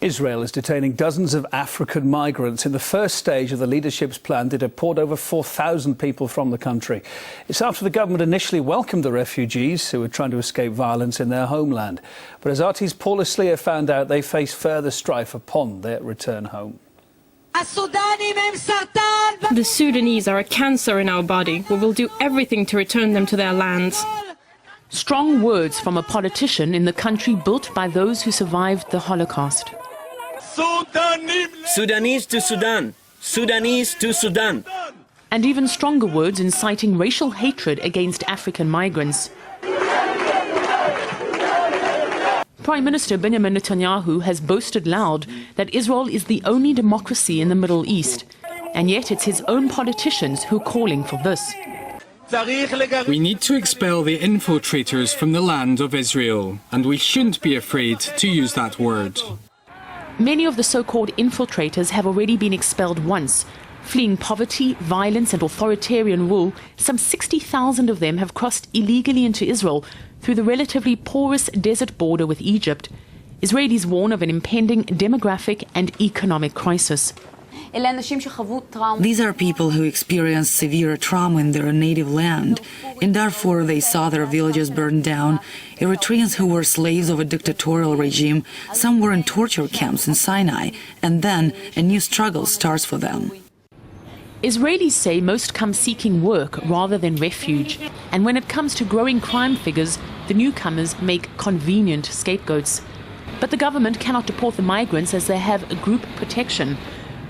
Israel is detaining dozens of African migrants in the first stage of the leadership's plan to deport over 4,000 people from the country. It's after the government initially welcomed the refugees who were trying to escape violence in their homeland. But as RT's Paul Aslia found out, they face further strife upon their return home. The Sudanese are a cancer in our body. We will do everything to return them to their lands. Strong words from a politician in the country built by those who survived the Holocaust. Sudanese to Sudan, Sudanese to Sudan. And even stronger words inciting racial hatred against African migrants. Prime Minister Benjamin Netanyahu has boasted loud that Israel is the only democracy in the Middle East. And yet it's his own politicians who are calling for this. We need to expel the infiltrators from the land of Israel, and we shouldn't be afraid to use that word. Many of the so-called infiltrators have already been expelled once. Fleeing poverty, violence and authoritarian rule, some 60,000 of them have crossed illegally into Israel through the relatively porous desert border with Egypt. Israelis warn of an impending demographic and economic crisis. These are people who experienced severe trauma in their native land. In Darfur, they saw their villages burned down. Eritreans who were slaves of a dictatorial regime, some were in torture camps in Sinai, and then a new struggle starts for them. Israelis say most come seeking work rather than refuge. And when it comes to growing crime figures, the newcomers make convenient scapegoats. But the government cannot deport the migrants as they have a group protection.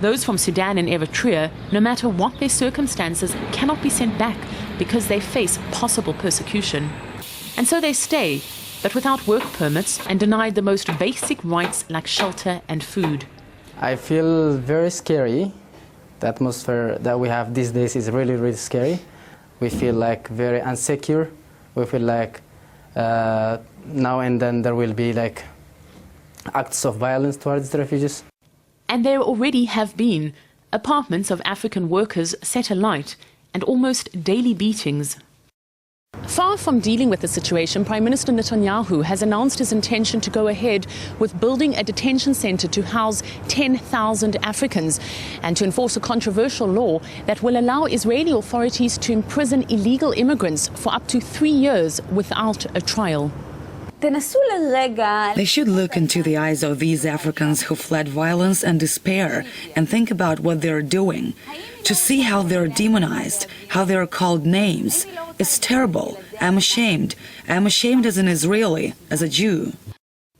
Those from Sudan and Eritrea, no matter what their circumstances, cannot be sent back because they face possible persecution. And so they stay, but without work permits and denied the most basic rights like shelter and food. I feel very scary. The atmosphere that we have these days is really, really scary. We feel like very insecure. We feel like now and then there will be like acts of violence towards the refugees. And there already have been apartments of African workers set alight and almost daily beatings. Far from dealing with the situation, Prime Minister Netanyahu has announced his intention to go ahead with building a detention center to house 10,000 Africans and to enforce a controversial law that will allow Israeli authorities to imprison illegal immigrants for up to 3 years without a trial. They should look into the eyes of these Africans who fled violence and despair and think about what they're doing. To see how they're demonized, how they're called names. It's terrible. I'm ashamed. I'm ashamed as an Israeli, as a Jew.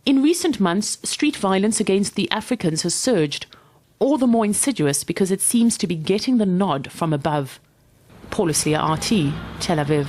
In recent months, street violence against the Africans has surged, all the more insidious because it seems to be getting the nod from above. Paul Aslia, RT, Tel Aviv.